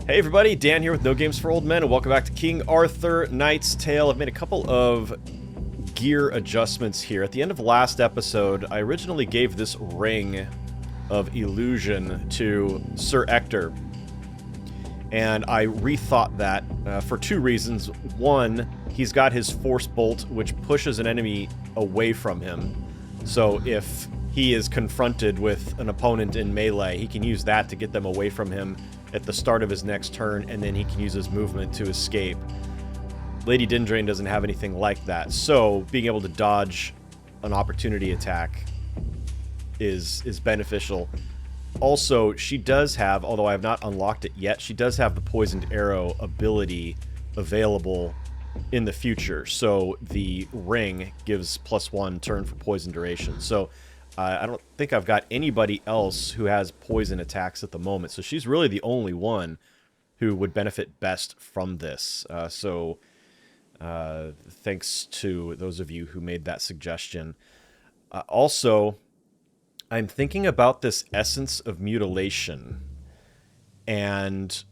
Hey everybody, Dan here with No Games for Old Men, and welcome back to King Arthur Knight's Tale. I've made a couple of gear adjustments here. At the end of last episode, I originally gave this ring of illusion to Sir Ector, and I rethought that for two reasons. One, he's got his Force Bolt, which pushes an enemy away from him, so if he is confronted with an opponent in melee, he can use that to get them away from him at the start of his next turn, and then he can use his movement to escape. Lady Dindrain doesn't have anything like that, so being able to dodge an opportunity attack is beneficial. Also, she does have, although I have not unlocked it yet, she does have the Poisoned Arrow ability available in the future, so the ring gives +1 turn for poison duration. So I don't think I've got anybody else who has poison attacks at the moment, so she's really the only one who would benefit best from this. Thanks to those of you who made that suggestion. Also, I'm thinking about this Essence of Mutilation, and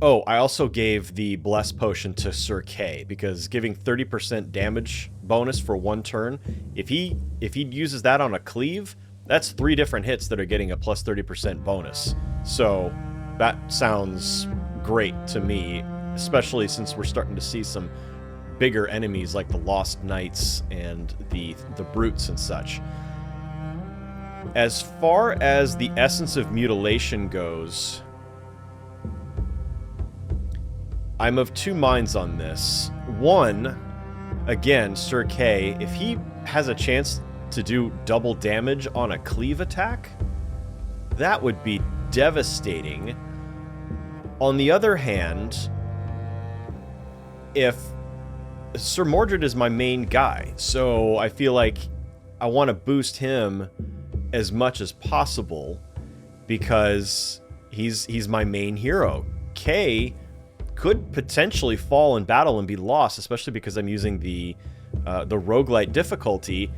oh, I also gave the Bless Potion to Sir Kay, because giving 30% damage bonus for one turn, if he uses that on a cleave, that's 3 different hits that are getting a plus 30% bonus. So that sounds great to me, especially since we're starting to see some bigger enemies like the Lost Knights and the Brutes and such. As far as the Essence of Mutilation goes, I'm of two minds on this. One, again, Sir Kay, if he has a chance to do double damage on a cleave attack, that would be devastating. On the other hand, if Sir Mordred is my main guy, so I feel like I want to boost him as much as possible because he's my main hero. Kay could potentially fall in battle and be lost, especially because I'm using the roguelite difficulty.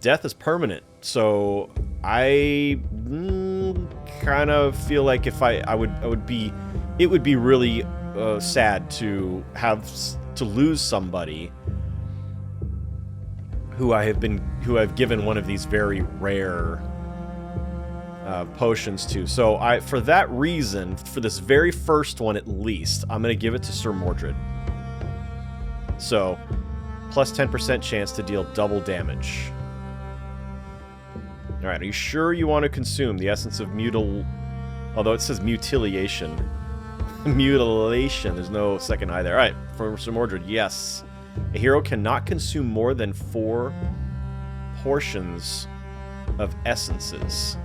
Death is permanent, so I kind of feel like if it would be really sad to lose somebody who I've given one of these very rare potions to. So for that reason, for this very first one at least, I'm going to give it to Sir Mordred. So, plus 10% chance to deal double damage. Alright, are you sure you want to consume the Essence of although it says Mutilation. Mutilation, there's no second I there. Alright, for Sir Mordred, yes. A hero cannot consume more than 4 portions of essences.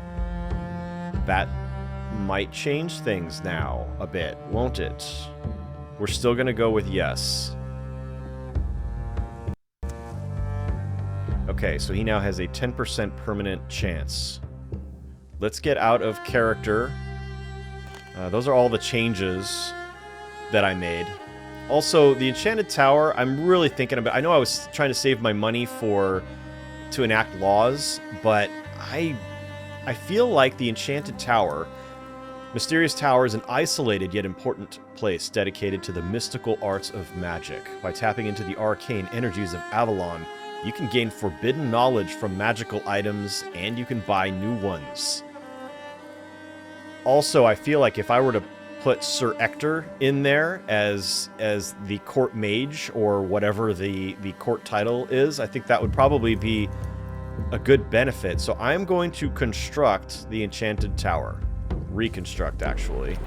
That might change things now a bit, won't it? We're still going to go with yes. Okay, so he now has a 10% permanent chance. Let's get out of character. Those are all the changes that I made. Also, the Enchanted Tower, I'm really thinking about... I know I was trying to save my money to enact laws, but I feel like the Enchanted Tower, Mysterious Tower, is an isolated yet important place dedicated to the mystical arts of magic. By tapping into the arcane energies of Avalon, you can gain forbidden knowledge from magical items, and you can buy new ones. Also, I feel like if I were to put Sir Ector in there as the court mage, or whatever the court title is, I think that would probably be a good benefit. So I'm going to construct the Enchanted Tower. Reconstruct, actually.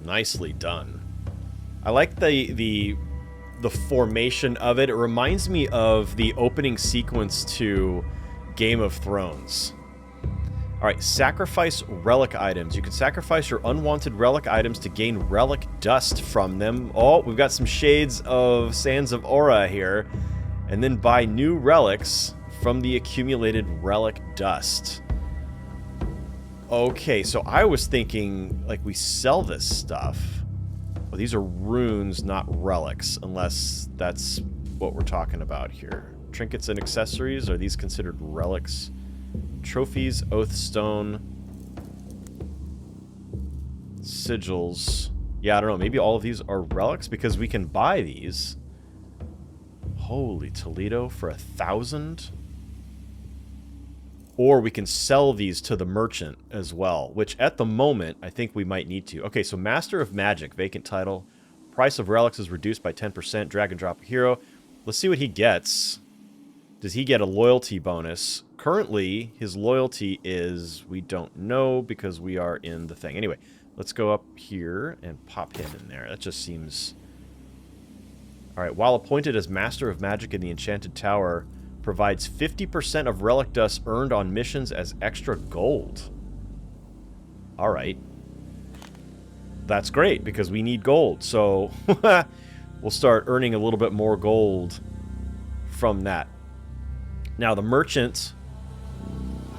Nicely done. I like the formation of it. It reminds me of the opening sequence to Game of Thrones. Alright, sacrifice relic items. You can sacrifice your unwanted relic items to gain relic dust from them. Oh, we've got some shades of Sands of Aura here. And then buy new relics from the accumulated relic dust. Okay, so I was thinking, like, we sell this stuff. Well, these are runes, not relics, unless that's what we're talking about here. Trinkets and accessories, are these considered relics? Trophies, Oath Stone. Sigils. Yeah, I don't know. Maybe all of these are relics because we can buy these. Holy Toledo for 1,000. Or we can sell these to the merchant as well, which at the moment, I think we might need to. Okay, so Master of Magic, vacant title. Price of relics is reduced by 10%. Drag and drop a hero. Let's see what he gets. Does he get a loyalty bonus? Currently, his loyalty is, we don't know because we are in the thing. Anyway, let's go up here and pop him in there. That just seems... Alright, while appointed as Master of Magic in the Enchanted Tower... provides 50% of relic dust earned on missions as extra gold. Alright. That's great, because we need gold. So, we'll start earning a little bit more gold from that. Now, the merchant...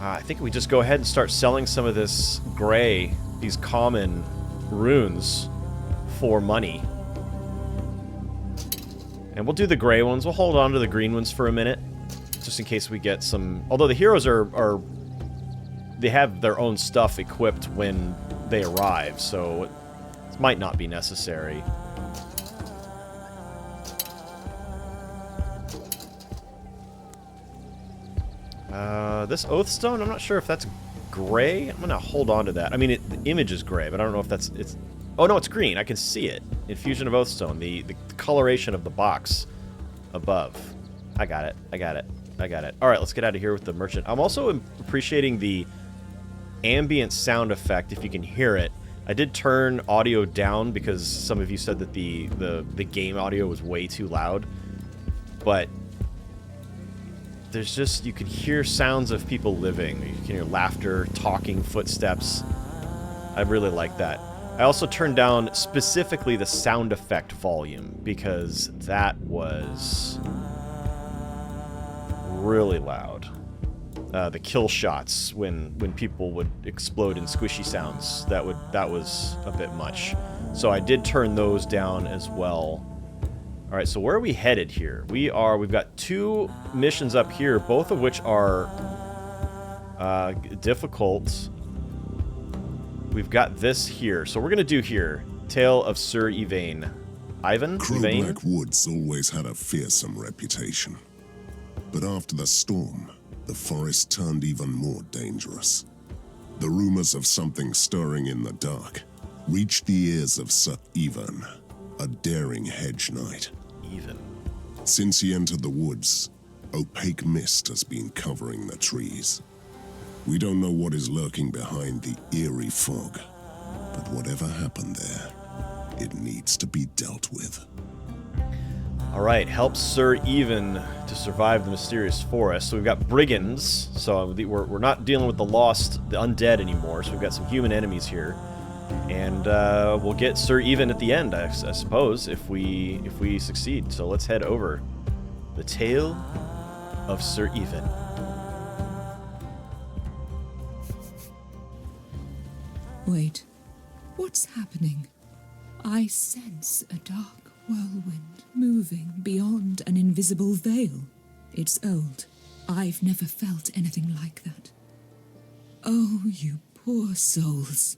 I think we just go ahead and start selling some of this gray, these common runes, for money. And we'll do the gray ones. We'll hold on to the green ones for a minute. Just in case we get some... Although the heroes are... They have their own stuff equipped when they arrive, so it might not be necessary. This Oathstone, I'm not sure if that's gray. I'm going to hold on to that. I mean, the image is gray, but I don't know if that's... Oh, no, it's green. I can see it. Infusion of Oathstone, the coloration of the box above. I got it. I got it. I got it. Alright, let's get out of here with the merchant. I'm also appreciating the ambient sound effect, if you can hear it. I did turn audio down because some of you said that the game audio was way too loud. But there's just, you can hear sounds of people living. You can hear laughter, talking, footsteps. I really like that. I also turned down specifically the sound effect volume because that was... really loud. The kill shots when people would explode in squishy sounds, that was a bit much. So I did turn those down as well. All right, so where are we headed here? We've got 2 missions up here, both of which are difficult. We've got this here. So we're gonna do here, Tale of SIR YVAIN. Ivan? CROWBLACK WOODS always had a fearsome reputation. But after the storm, the forest turned even more dangerous. The rumors of something stirring in the dark reached the ears of SIR YVAIN, a daring hedge knight. Even. Since he entered the woods, opaque mist has been covering the trees. We don't know what is lurking behind the eerie fog, but whatever happened there, it needs to be dealt with. Alright, help SIR YVAIN to survive the mysterious forest. So we've got brigands, so we're not dealing with the lost, the undead anymore, so we've got some human enemies here. And we'll get SIR YVAIN at the end, I suppose, if we succeed. So let's head over. The Tale of SIR YVAIN. Wait, what's happening? I sense a dark whirlwind moving beyond an invisible veil. It's old. I've never felt anything like that. Oh, you poor souls.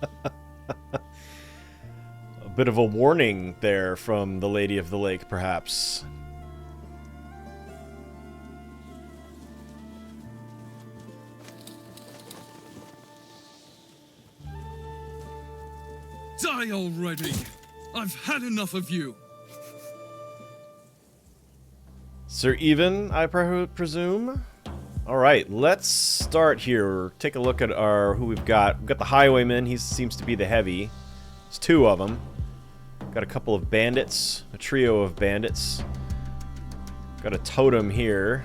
A bit of a warning there from the Lady of the Lake, perhaps. Die already! I've had enough of you! SIR YVAIN, I presume? Alright, let's start here. Take a look at who we've got. We've got the Highwayman, he seems to be the heavy. There's 2 of them. Got a couple of bandits, a trio of bandits. Got a totem here.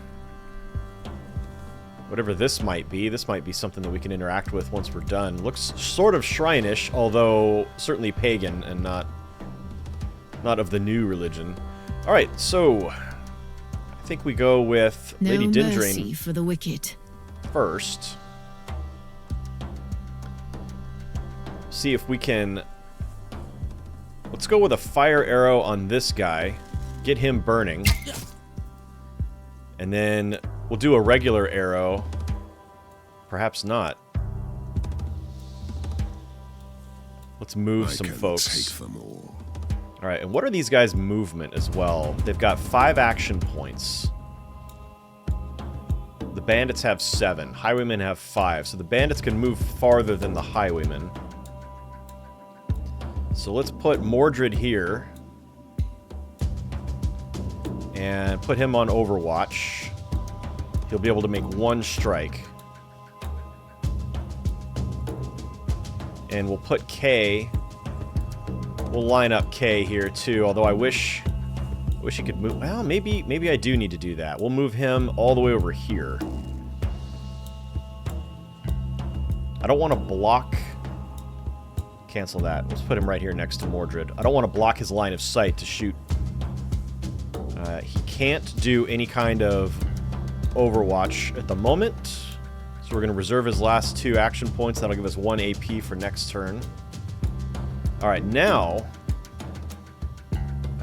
Whatever this might be something that we can interact with once we're done. Looks sort of shrine-ish, although certainly pagan and not of the new religion. Alright, so I think we go with Lady Dindrain. No mercy for the wicked. First. See if we can... Let's go with a fire arrow on this guy. Get him burning. And then we'll do a regular arrow. Perhaps not. Let's move I some can folks. take them all. All right, and what are these guys' movement as well? They've got 5 action points. The bandits have 7. Highwaymen have 5. So the bandits can move farther than the highwaymen. So let's put Mordred here. And put him on Overwatch. He'll be able to make 1 strike. And we'll put K. We'll line up K here too, although I wish he could move. Well, maybe I do need to do that. We'll move him all the way over here. I don't want to block. Cancel that. Let's put him right here next to Mordred. I don't want to block his line of sight to shoot. He can't do any kind of Overwatch at the moment. So we're going to reserve his last 2 action points. That'll give us 1 AP for next turn. Alright, now...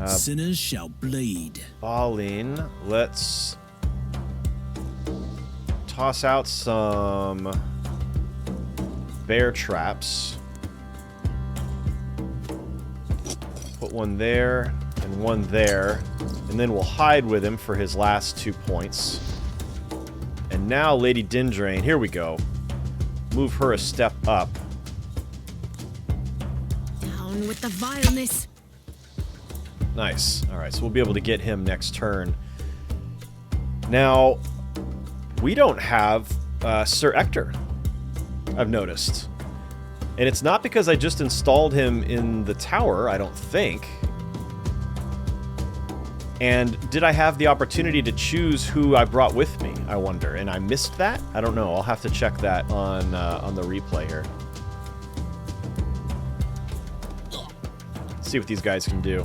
sinners shall bleed. Balin, let's toss out some bear traps. Put 1 there and 1 there. And then we'll hide with him for his last 2 points. And now Lady Dindrain, here we go. Move her a step up. Down with the vileness. Nice. Alright, so we'll be able to get him next turn. Now, we don't have Sir Ector, I've noticed. And it's not because I just installed him in the tower, I don't think. And did I have the opportunity to choose who I brought with me, I wonder? And I missed that? I don't know. I'll have to check that on the replay here. See what these guys can do.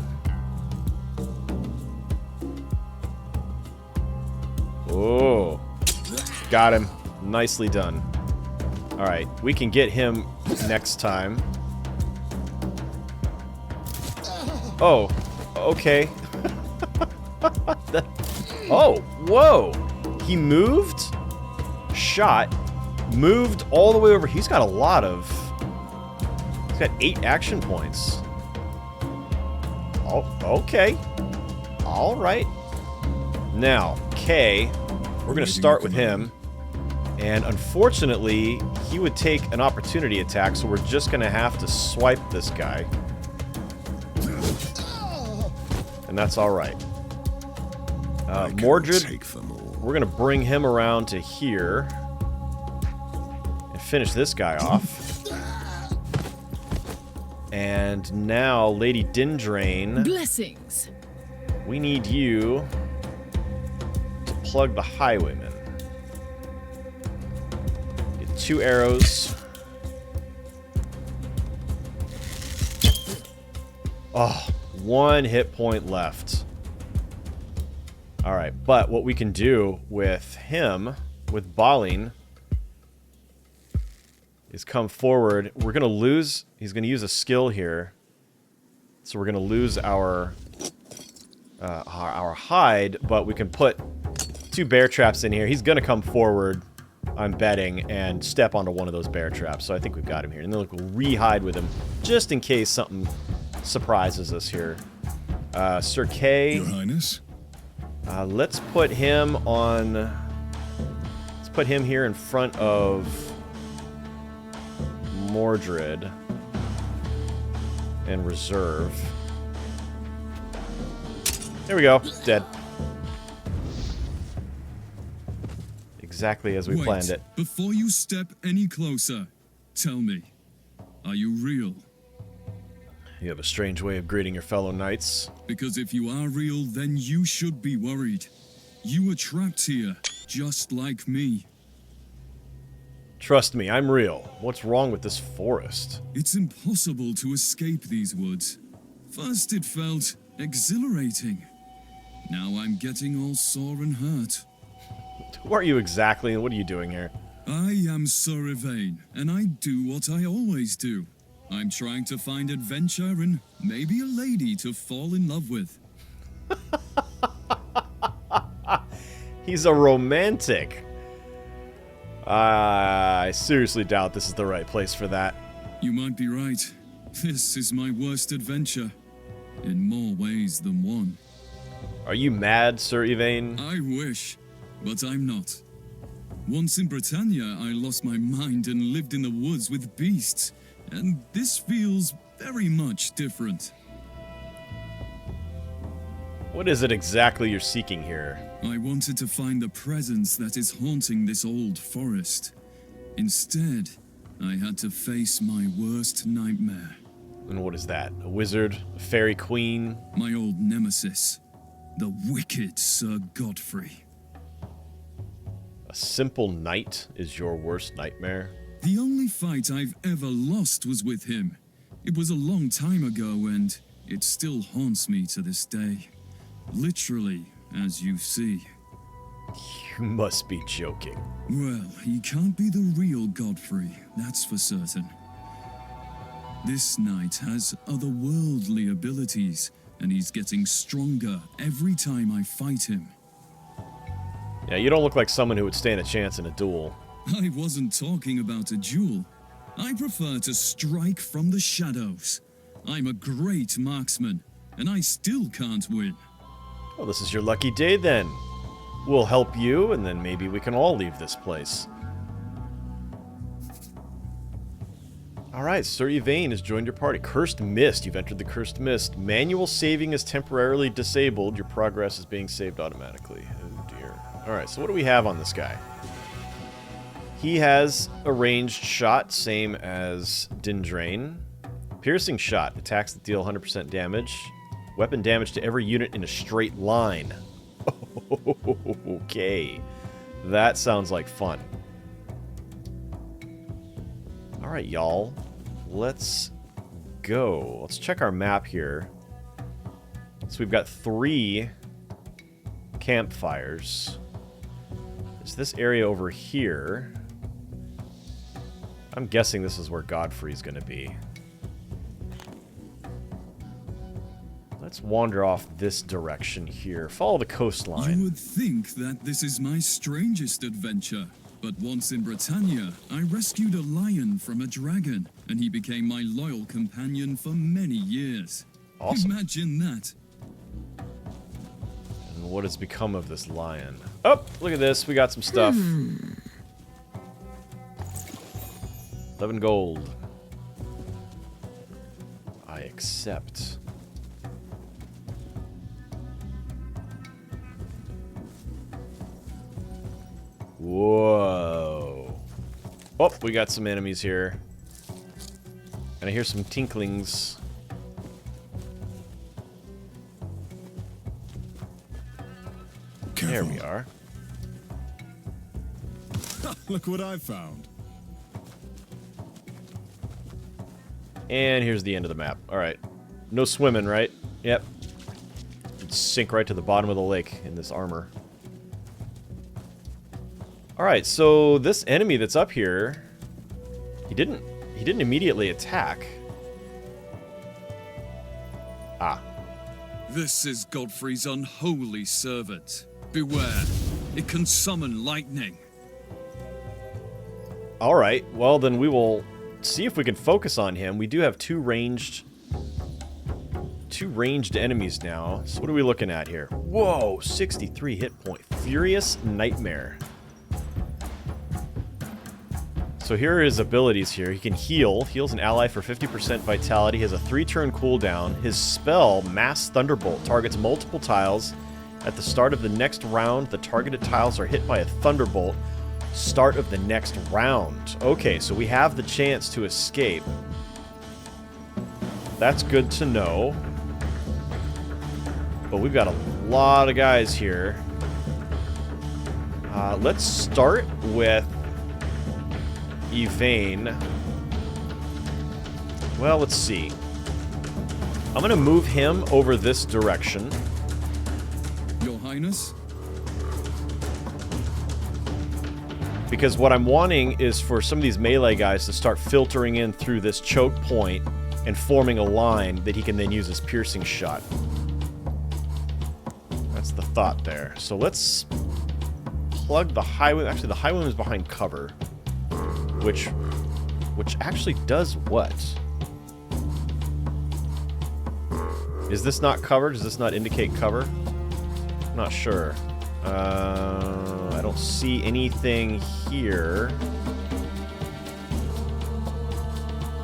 Oh, got him. Nicely done. All right, we can get him next time. Oh, okay. Oh, whoa. He moved, shot, moved all the way over. He's got a lot of... He's got 8 action points. Oh, okay. All right. Now, K, we're going to start with him. And unfortunately, he would take an opportunity attack, so we're just going to have to swipe this guy. And that's all right. Mordred, we're going to bring him around to here and finish this guy off. And now, Lady Dindrain, Blessings. we need you to plug the highwayman. Get 2 arrows. Oh, 1 hit point left. Alright, but what we can do with him, with Balin, is come forward. We're going to lose... He's going to use a skill here. So we're going to lose our hide, but we can put 2 bear traps in here. He's going to come forward, I'm betting, and step onto one of those bear traps. So I think we've got him here. And then we'll re-hide with him, just in case something surprises us here. Sir K... Your Highness? Let's put him on... Let's put him here in front of Mordred and reserve. There we go. Dead. Exactly as we planned it. Before you step any closer, tell me, are you real? You have a strange way of greeting your fellow knights. Because if you are real, then you should be worried. You were trapped here, just like me. Trust me, I'm real. What's wrong with this forest? It's impossible to escape these woods. First it felt exhilarating. Now I'm getting all sore and hurt. Who are you exactly, and what are you doing here? I am SIR YVAIN, and I do what I always do. I'm trying to find adventure and maybe a lady to fall in love with. He's a romantic. I seriously doubt this is the right place for that. You might be right. This is my worst adventure, in more ways than one. Are you mad, Sir Yvain? I wish, but I'm not. Once in Britannia, I lost my mind and lived in the woods with beasts, and this feels very much different. What is it exactly you're seeking here? I wanted to find the presence that is haunting this old forest. Instead, I had to face my worst nightmare. And what is that? A wizard? A fairy queen? My old nemesis, the wicked Sir Godfrey. A simple knight is your worst nightmare? The only fight I've ever lost was with him. It was a long time ago, and it still haunts me to this day. Literally, as you see. You must be joking. Well, he can't be the real Godfrey, that's for certain. This knight has otherworldly abilities, and he's getting stronger every time I fight him. Yeah, you don't look like someone who would stand a chance in a duel. I wasn't talking about a duel. I prefer to strike from the shadows. I'm a great marksman, and I still can't win. Well, this is your lucky day then. We'll help you, and then maybe we can all leave this place. Alright, Sir Yvain has joined your party. Cursed Mist. You've entered the Cursed Mist. Manual saving is temporarily disabled. Your progress is being saved automatically. Oh dear. Alright, so what do we have on this guy? He has a ranged shot, same as Dindrain. Piercing shot. Attacks that deal 100% damage. Weapon damage to every unit in a straight line. Okay. That sounds like fun. Alright, y'all. Let's go. Let's check our map here. So we've got 3 campfires. There's this area over here. I'm guessing this is where Godfrey's going to be. Let's wander off this direction here. Follow the coastline. You would think that this is my strangest adventure. But once in Britannia, I rescued a lion from a dragon, and he became my loyal companion for many years. Awesome. Imagine that. And what has become of this lion? Oh, look at this. We got some stuff. 11 gold. I accept. Whoa. Oh, we got some enemies here. And I hear some tinklings. There we are. Look what I found. And here's the end of the map. Alright. No swimming, right? Yep. You'd sink right to the bottom of the lake in this armor. Alright, so this enemy that's up here, he didn't immediately attack. Ah. This is Godfrey's unholy servant. Beware, it can summon lightning. Alright, well then we will see if we can focus on him. We do have two ranged enemies now. So what are we looking at here? Whoa, 63 hit point. Furious Nightmare. So here are his abilities here. He can heal. Heals an ally for 50% vitality. He has a 3-turn cooldown. His spell, Mass Thunderbolt, targets multiple tiles. At the start of the next round, the targeted tiles are hit by a Thunderbolt. Start of the next round. Okay, so we have the chance to escape. That's good to know. But we've got a lot of guys here. Let's start with Yvain. Well, let's see. I'm going to move him over this direction. Your Highness? Because what I'm wanting is for some of these melee guys to start filtering in through this choke point and forming a line that he can then use his piercing shot. That's the thought there. So let's plug the highway. Actually, the highway is behind cover. Which actually does what? Is this not covered? Does this not indicate cover? I'm not sure. I don't see anything here.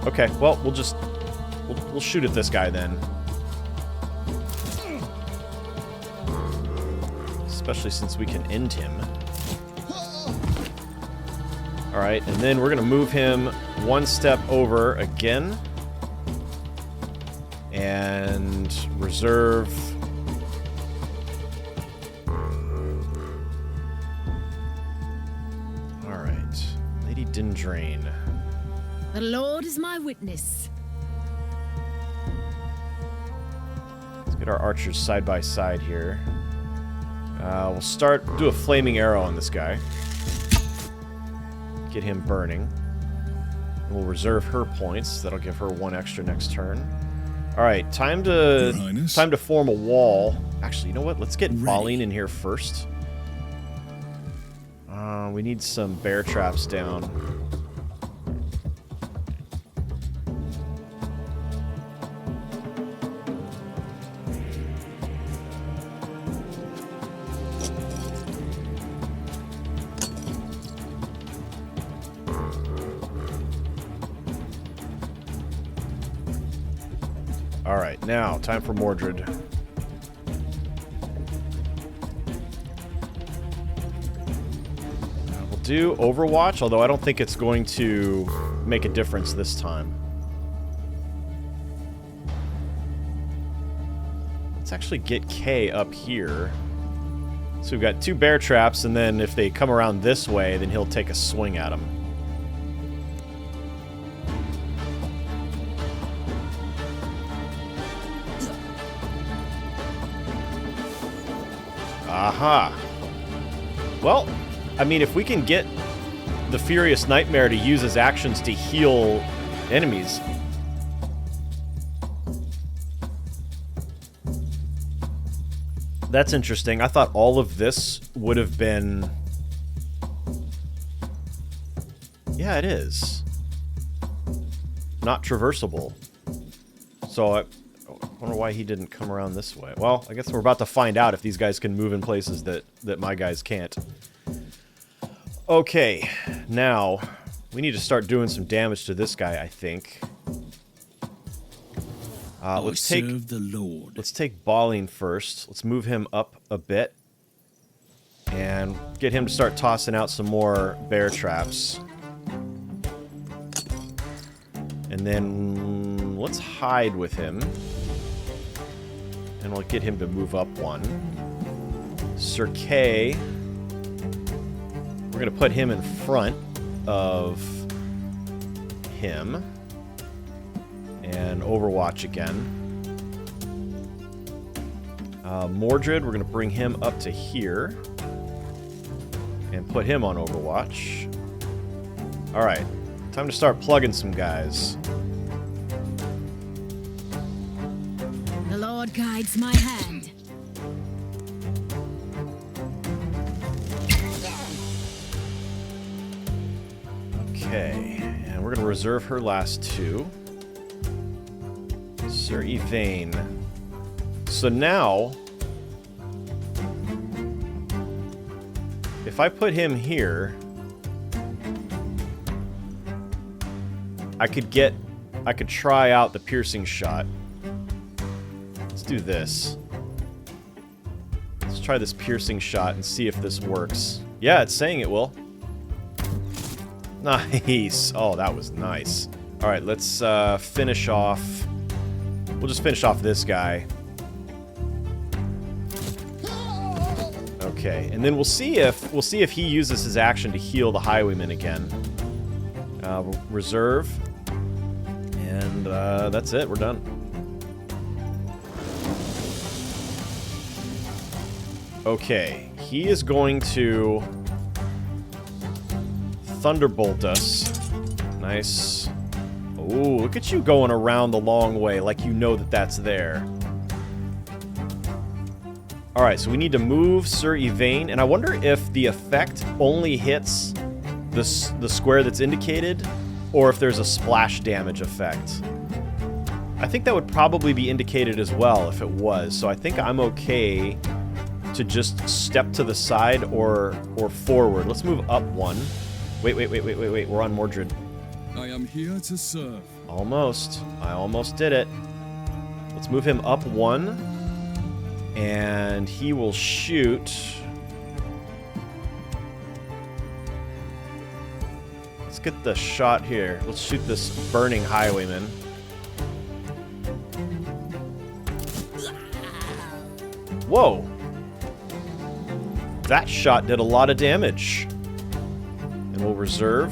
Okay, well, we'll shoot at this guy then. Especially since we can end him. Alright, and then we're gonna move him one step over again. And reserve. Alright. Lady Dindrain. The Lord is my witness. Let's get our archers side by side here. We'll do a flaming arrow on this guy. Get him burning. And we'll reserve her points. That'll give her one extra next turn. Alright, time to form a wall. Actually, you know what? Let's get Balin in here first. We need some bear traps down. Alright, now, time for Mordred. We'll do Overwatch, although I don't think it's going to make a difference this time. Let's actually get Kay up here. So we've got 2 bear traps, and then if they come around this way, then he'll take a swing at them. Aha. Well, I mean, if we can get the Furious Nightmare to use his actions to heal enemies. That's interesting. I thought all of this would have been... Yeah, it is. Not traversable. So I wonder why he didn't come around this way. Well, I guess we're about to find out if these guys can move in places that my guys can't. Okay, now we need to start doing some damage to this guy, I think. Let's take Balin first. Let's move him up a bit and get him to start tossing out some more bear traps. And then let's hide with him. And we'll get him to move up one. Sir Kay, we're going to put him in front of him. And Overwatch again. Mordred, we're going to bring him up to here. And put him on Overwatch. Alright, time to start plugging some guys. The Lord guides my hand. Okay, and we're going to reserve her last 2. SIR YVAIN. So now, if I put him here, I could try out the piercing shot. Let's do this. Let's try this piercing shot and see if this works. Yeah, it's saying it will. Nice. Oh, that was nice. All right, let's finish off. We'll just finish off this guy. Okay, and then we'll see if he uses his action to heal the Highwayman again. Reserve, and that's it. We're done. Okay, he is going to Thunderbolt us. Nice. Ooh, look at you going around the long way like you know that that's there. Alright, so we need to move SIR YVAIN, and I wonder if the effect only hits the square that's indicated, or if there's a splash damage effect. I think that would probably be indicated as well if it was. So I think I'm okay to just step to the side or forward. Let's move up one. Wait. We're on Mordred. I am here to serve. Almost. I almost did it. Let's move him up one. And he will shoot. Let's get the shot here. Let's shoot this burning highwayman. Whoa. That shot did a lot of damage. And we'll reserve.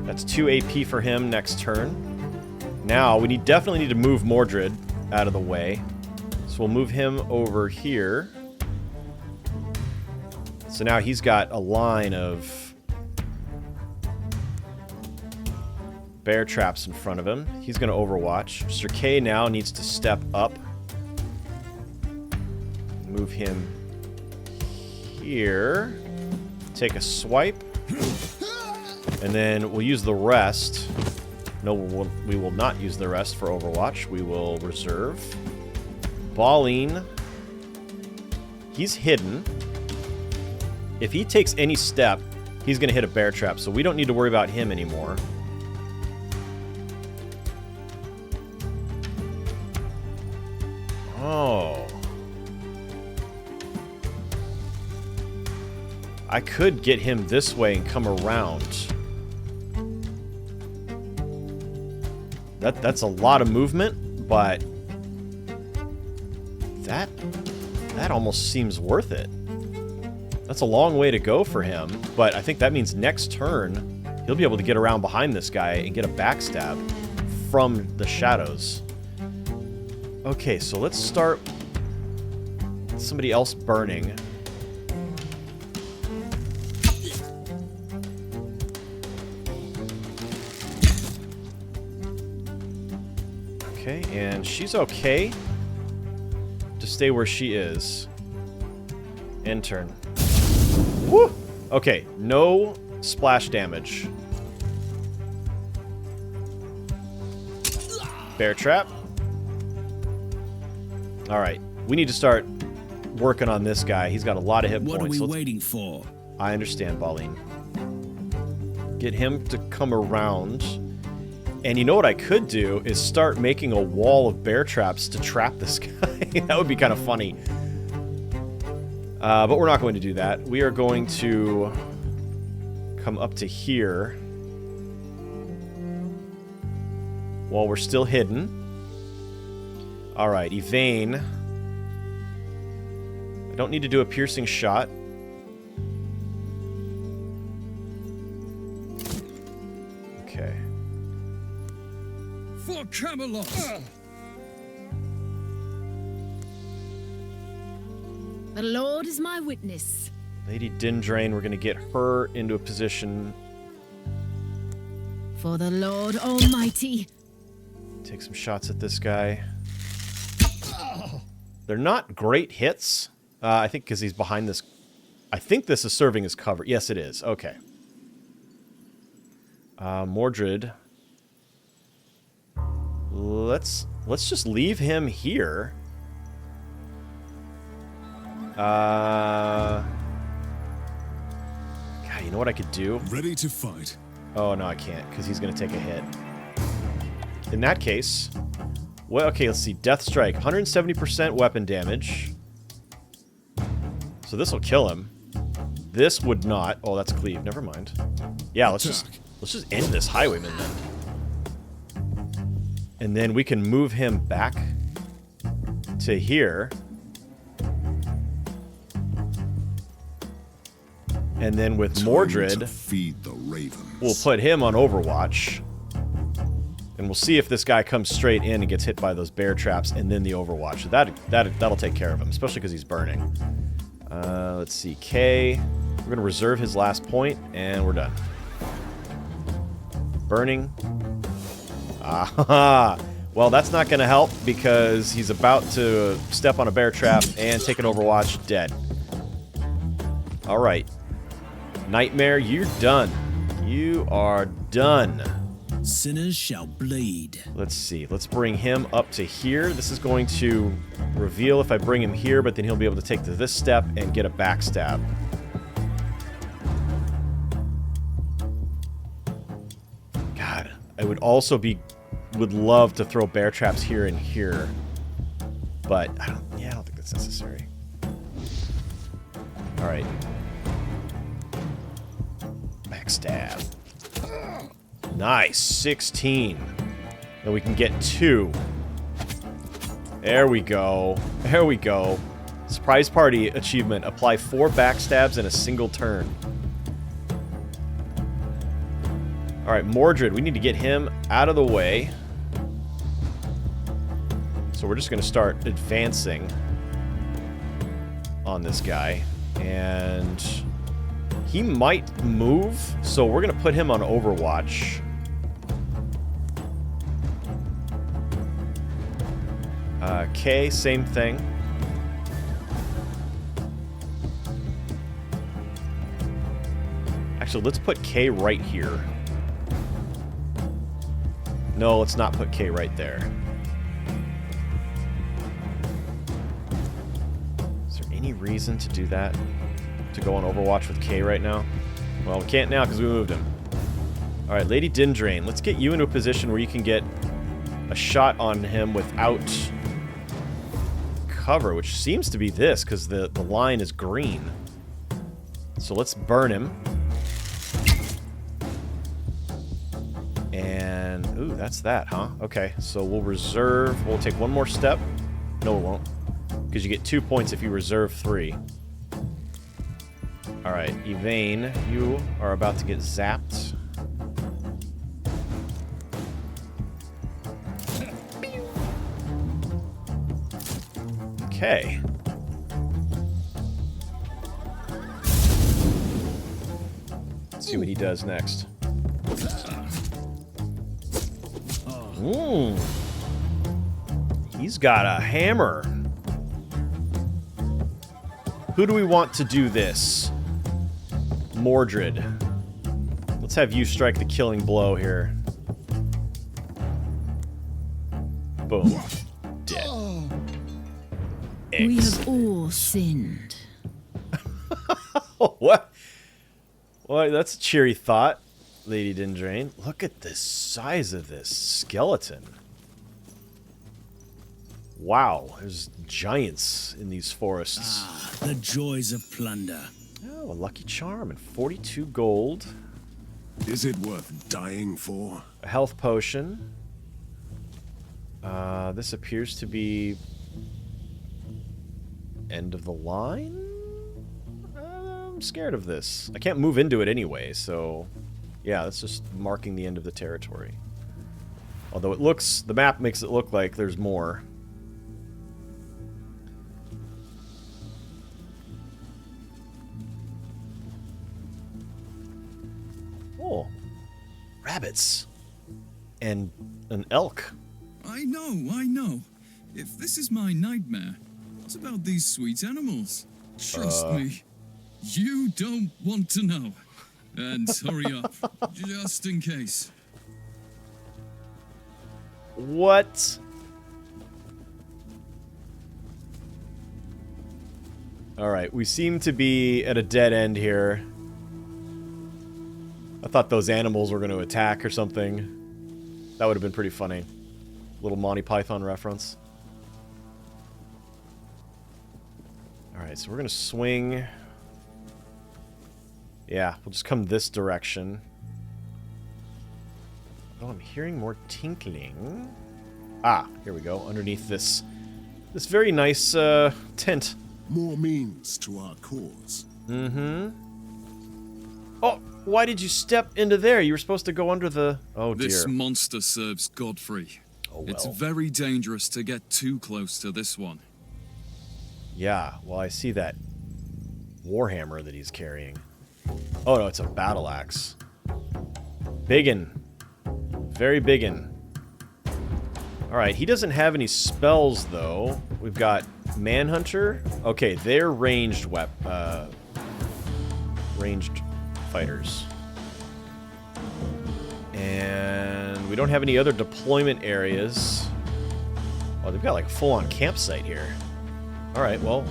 That's 2 AP for him next turn. Now, we definitely need to move Mordred out of the way. So we'll move him over here. So now he's got a line of bear traps in front of him. He's going to overwatch. Sir K now needs to step up. Move him here. Take a swipe. And then we'll use the rest. No, we will not use the rest for Overwatch. We will reserve. Balling. He's hidden. If he takes any step, he's going to hit a bear trap, so we don't need to worry about him anymore. Oh. I could get him this way and come around. That's a lot of movement, but that almost seems worth it. That's a long way to go for him, but I think that means next turn he'll be able to get around behind this guy and get a backstab from the shadows. Okay, so let's start with somebody else burning. Okay, and she's okay to stay where she is. End turn. Woo! Okay, no splash damage. Bear trap. Alright, we need to start working on this guy. He's got a lot of hit points. What are we waiting for? I understand, Balleen. Get him to come around. And you know what I could do is start making a wall of bear traps to trap this guy. That would be kind of funny. But we're not going to do that. We are going to come up to here while we're still hidden. Alright, Yvain. I don't need to do a piercing shot. Okay. For Camelot! The Lord is my witness. Lady Dindrain, we're going to get her into a position. For the Lord Almighty. Take some shots at this guy. They're not great hits. I think because he's behind this. I think this is serving as cover. Yes, it is. Okay. Mordred. Let's just leave him here. God, you know what I could do? Ready to fight. Oh, no, I can't, because he's going to take a hit. In that case... Well, okay, let's see. Death Strike. 170% weapon damage. So this will kill him. This would not. Oh, that's cleave. Never mind. Yeah, let's just end this highwayman then. And then we can move him back to here. And then with Mordred, feed the ravens. We'll put him on Overwatch. And we'll see if this guy comes straight in and gets hit by those bear traps and then the Overwatch. So that'll take care of him, especially because he's burning. Let's see. K. We're going to reserve his last point, and we're done. Burning. Ah, well, that's not going to help because he's about to step on a bear trap and take an Overwatch. Dead. All right. Nightmare, you're done. You are done. Sinners shall bleed. Let's see. Let's bring him up to here. This is going to reveal if I bring him here, but then he'll be able to take to this step and get a backstab. God, I would also would love to throw bear traps here and here, but I don't think that's necessary. All right. Backstab. Nice, 16. And we can get 2. There we go. There we go. Surprise party achievement. Apply 4 backstabs in a single turn. Alright, Mordred. We need to get him out of the way. So we're just going to start advancing on this guy. And he might move, so we're going to put him on Overwatch. K, same thing. Actually, let's put K right here. No, let's not put K right there. Is there any reason to do that? To go on Overwatch with K right now? Well, we can't now because we moved him. Alright, Lady Dindrain, let's get you into a position where you can get a shot on him without cover, which seems to be this, because the line is green. So let's burn him. And, ooh, that's that, huh? Okay, so we'll reserve, we'll take one more step. No, we won't. Because you get 2 points if you reserve 3. Alright, Yvain, you are about to get zapped. Okay. Let's see what he does next. Ooh. He's got a hammer. Who do we want to do this? Mordred. Let's have you strike the killing blow here. Boom. Dead. We have all sinned. What? Well, that's a cheery thought, Lady Dindrain. Look at the size of this skeleton. Wow, there's giants in these forests. Ah, the joys of plunder. Oh, a lucky charm and 42 gold. Is it worth dying for? A health potion. This appears to be end of the line? I'm scared of this. I can't move into it anyway, so yeah, that's just marking the end of the territory. Although it looks, the map makes it look like there's more. Oh, rabbits and an elk. I know. If this is my nightmare, what about these sweet animals? Trust me, you don't want to know. And hurry up, just in case. What? Alright, we seem to be at a dead end here. I thought those animals were going to attack or something. That would have been pretty funny. Little Monty Python reference. Alright, so we're going to swing. Yeah, we'll just come this direction. Oh, I'm hearing more tinkling. Ah, here we go. Underneath this very nice tent. More means to our cause. Mm-hmm. Oh, why did you step into there? You were supposed to go under the... Oh, dear. This monster serves Godfrey. Oh, well. It's very dangerous to get too close to this one. Yeah, well, I see that warhammer that he's carrying. Oh, no, it's a battle axe. Biggin. Very biggin. Alright, he doesn't have any spells, though. We've got Manhunter. Okay, they're ranged ranged fighters. And we don't have any other deployment areas. Oh, they've got like a full-on campsite here. Alright, well,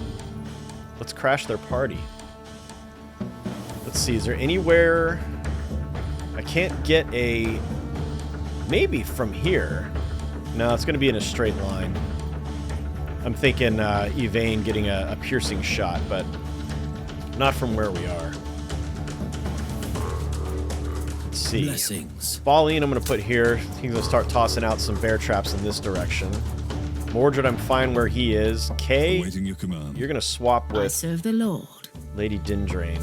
let's crash their party. Let's see, is there anywhere... I can't get a... Maybe from here. No, it's going to be in a straight line. I'm thinking YVAIN getting a piercing shot, but not from where we are. Let's see. Blessings. Balleen I'm going to put here. He's going to start tossing out some bear traps in this direction. Mordred, I'm fine where he is. Kay, Awaiting your command. you're going to swap I with serve the Lord. Lady Dindrain.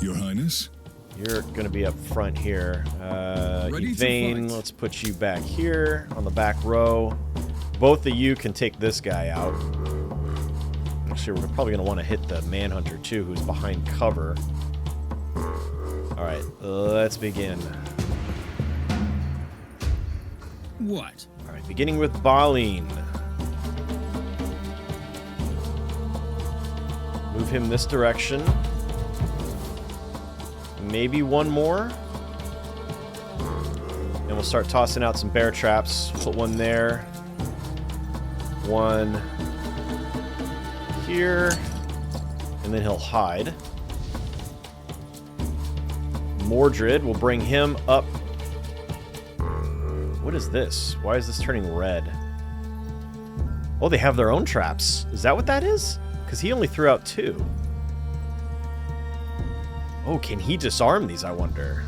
Your Highness? You're going to be up front here. Ready to YVAIN, fight. let's put you back here on the back row. Both of you can take this guy out. Actually, we're probably going to want to hit the Manhunter too, who's behind cover. Alright, let's begin. What? Alright, beginning with Balleen. Move him this direction. Maybe one more. And we'll start tossing out some bear traps. Put one there. One here. And then he'll hide. Mordred will bring him up. What is this? Why is this turning red? Oh, they have their own traps. Is that what that is? Because he only threw out 2. Oh, can he disarm these, I wonder?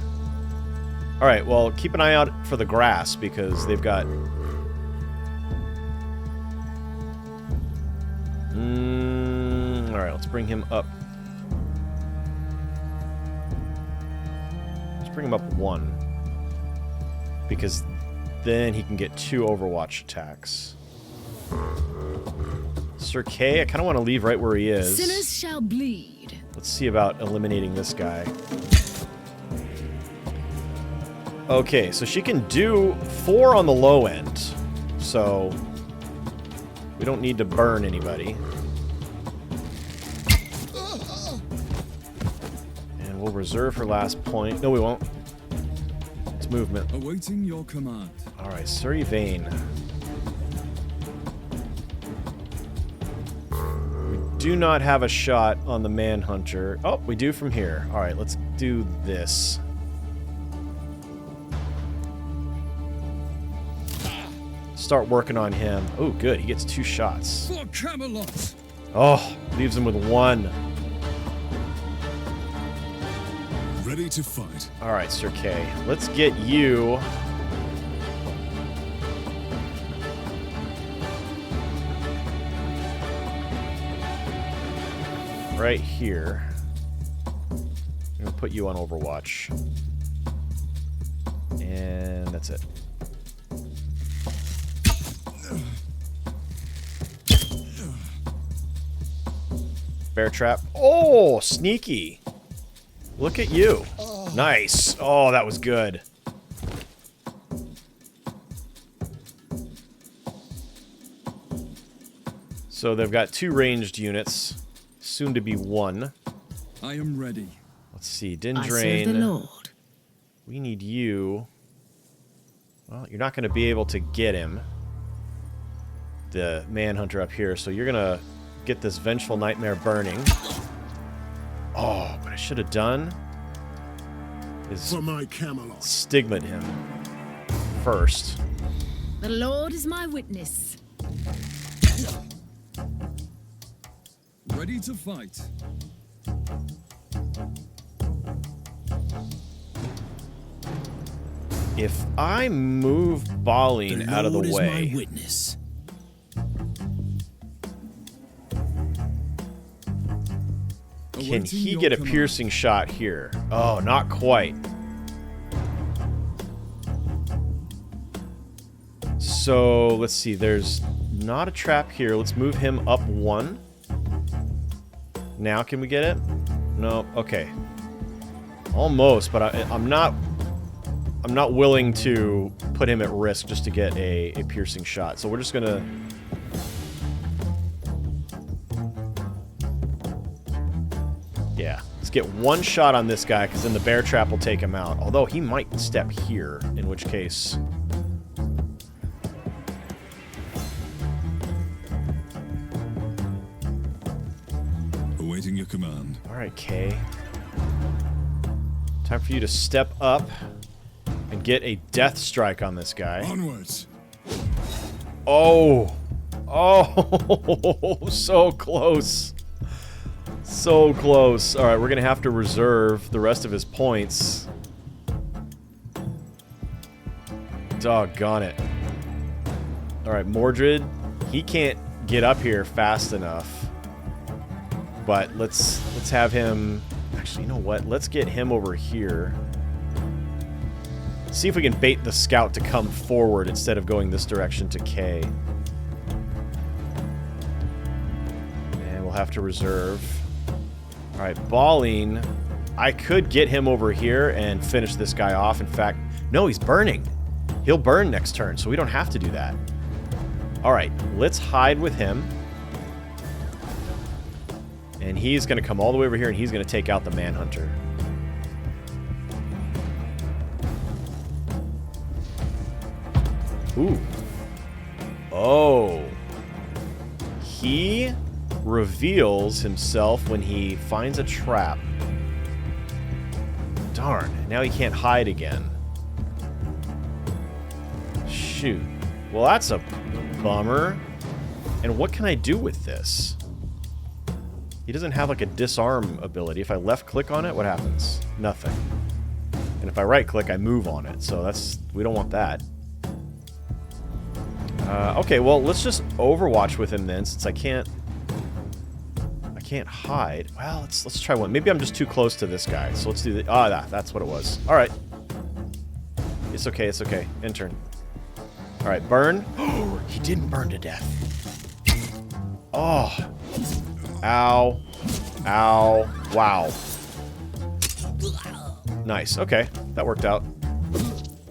Alright, well, keep an eye out for the grass, because they've got... Alright, let's bring him up. Let's bring him up 1. Because then he can get 2 Overwatch attacks. Sir Kay, I kind of want to leave right where he is. Sinners shall bleed. Let's see about eliminating this guy. Okay, so she can do 4 on the low end. So we don't need to burn anybody. And we'll reserve her last point. No, we won't. It's movement. Awaiting your command. Alright, SIR YVAIN. We do not have a shot on the Manhunter. Oh, we do from here. Alright, let's do this. Start working on him. Oh, good. He gets 2 shots. For Camelot! Oh, leaves him with 1. Ready to fight. Alright, Sir Kay. Let's get you... right here. I'm gonna put you on Overwatch. And that's it. Bear trap. Oh, sneaky. Look at you. Nice. Oh, that was good. So they've got 2 ranged units. Soon to be 1. I am ready. Let's see. I serve the Dindrain. Lord. We need you. Well, you're not going to be able to get him. The Manhunter up here. So you're going to get this Vengeful Nightmare burning. Oh, what I should have done is For my Camelot. stigmat him first. The Lord is my witness. Ready to fight. If I move Balleen out of the Lord is way, my witness. can Awaiting he your get a command. piercing shot here? Oh, not quite. So, let's see. There's not a trap here. Let's move him up 1. Now, can we get it? No. Okay. Almost, but I'm not willing to put him at risk just to get a piercing shot. So we're just gonna... Yeah, Let's get one shot on this guy, because then the bear trap will take him out. Although he might step here, in which case... Awaiting your command. Alright, Kay. Time for you to step up and get a death strike on this guy. Onwards. Oh! Oh! So close. So close. Alright, we're gonna have to reserve the rest of his points. Doggone it. Alright, Mordred, he can't get up here fast enough. But let's have him... Actually, you know what? Let's get him over here. See if we can bait the scout to come forward instead of going this direction to K. And we'll have to reserve. Alright, Balling. I could get him over here and finish this guy off. In fact, no, he's burning. He'll burn next turn, so we don't have to do that. Alright, let's hide with him. And he's going to come all the way over here, and he's going to take out the Manhunter. Ooh. Oh. He reveals himself when he finds a trap. Darn. Now he can't hide again. Shoot. Well, that's a bummer. And what can I do with this? He doesn't have like a disarm ability. If I left click on it, what happens? Nothing. And if I right click, I move on it. So that's, we don't want that. Okay, well, let's just Overwatch with him then, since I can't hide. Well, let's try one. Maybe I'm just too close to this guy. So let's do the, that's what it was. All right. It's okay, it's okay. Intern. All right, burn. Oh, he didn't burn to death. Oh. Ow. Ow. Wow. Nice. Okay. That worked out.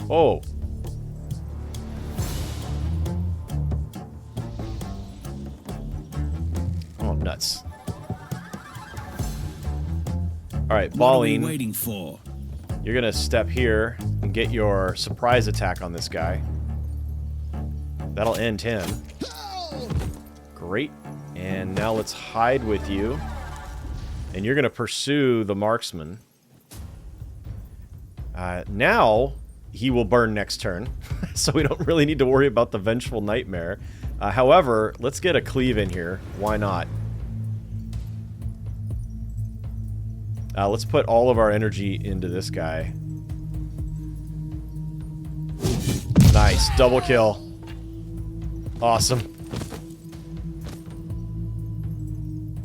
Oh. Oh, nuts. Alright, Balling. What are we waiting for? You're gonna step here and get your surprise attack on this guy. That'll end him. Great. And now let's hide with you. And you're going to pursue the marksman. Now, he will burn next turn. So we don't really need to worry about the Vengeful Nightmare. However, let's get a cleave in here. Why not? Let's put all of our energy into this guy. Nice. Double kill. Awesome.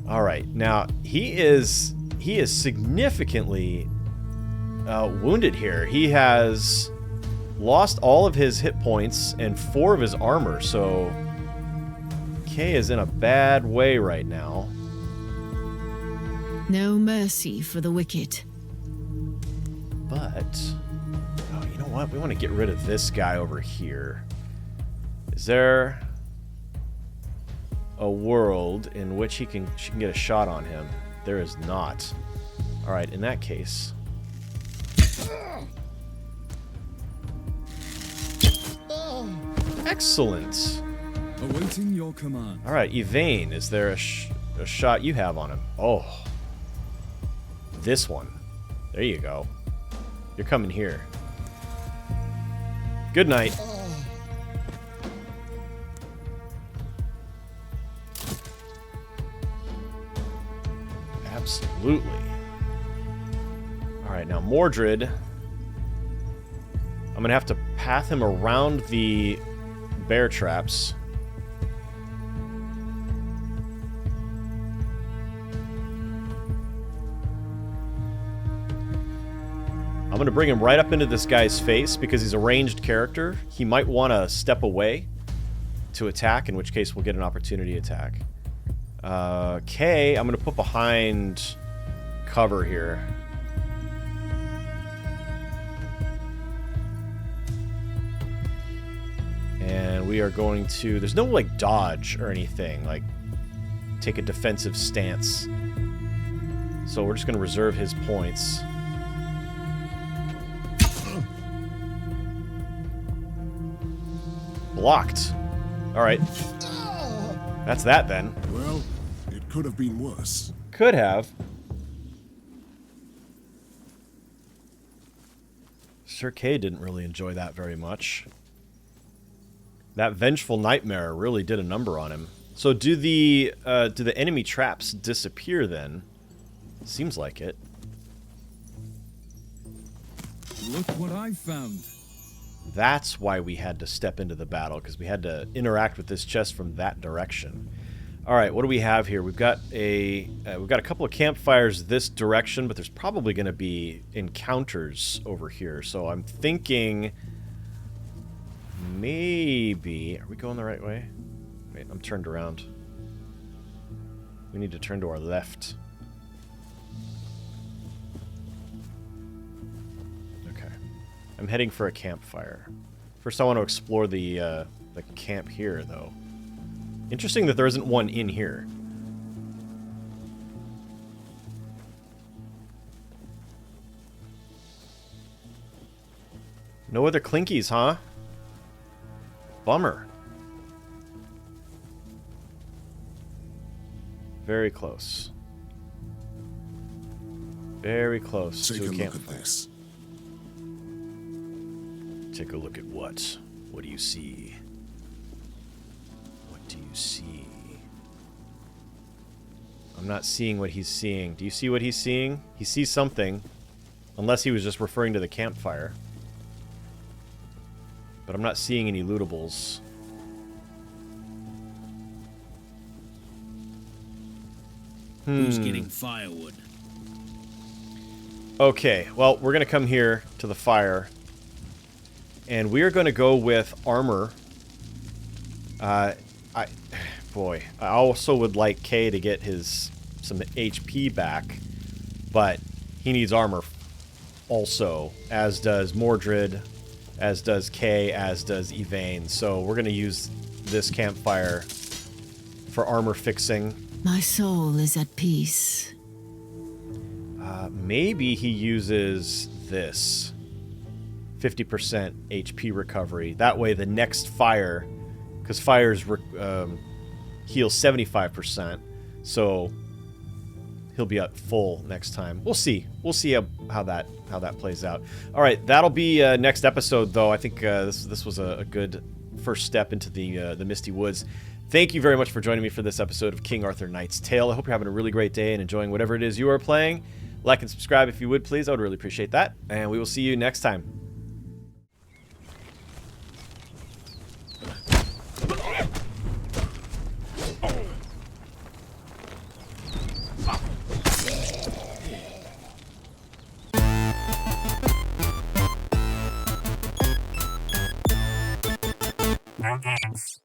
Alright, now, he is significantly wounded here. He has lost all of his hit points and 4 of his armor, so Kay is in a bad way right now. No mercy for the wicked. But, oh, you know what? We want to get rid of this guy over here. Is there a world in which she can get a shot on him? There is not. Alright, in that case. Excellent. Awaiting your command. Alright, Yvain, is there a shot you have on him? Oh. This one. There you go. You're coming here. Good night. Absolutely. Alright, now Mordred. I'm going to have to path him around the bear traps. I'm going to bring him right up into this guy's face because he's a ranged character. He might want to step away to attack, in which case we'll get an opportunity attack. Kay, I'm going to put behind cover here. And we are going to... There's no, like, dodge or anything. Like, take a defensive stance. So we're just going to reserve his points. Blocked. Alright. That's that then. Well, it could have been worse. Could have. Sir Kay didn't really enjoy that very much. That vengeful nightmare really did a number on him. So do the enemy traps disappear then? Seems like it. Look what I found. That's why we had to step into the battle, because we had to interact with this chest from that direction. All right, what do we have here? We've got a couple of campfires this direction, but there's probably going to be encounters over here. So I'm thinking maybe, are we going the right way? Wait, I'm turned around. We need to turn to our left. Okay. I'm heading for a campfire. First I want to explore the camp here, though. Interesting that there isn't one in here. No other clinkies, huh? Bummer. Very close. Very close Take to a a look campfire. at this. Take a look at what? What do you see? What do you see? I'm not seeing what he's seeing. Do you see what he's seeing? He sees something. Unless he was just referring to the campfire. But I'm not seeing any lootables. Who's getting firewood? Okay, well, we're going to come here to the fire. And we are going to go with armor. Boy, I also would like Kay to get some HP back. But he needs armor also, as does Mordred, as does Kay, as does YVAIN. So we're going to use this campfire for armor fixing. My soul is at peace. Maybe he uses this 50% HP recovery. That way the next fire, because fires heal 75%, so he'll be at full next time. We'll see. We'll see how that plays out. All right, that'll be next episode, though. I think this was a good first step into the Misty Woods. Thank you very much for joining me for this episode of King Arthur Knight's Tale. I hope you're having a really great day and enjoying whatever it is you are playing. Like and subscribe if you would, please. I would really appreciate that. And we will see you next time. No games.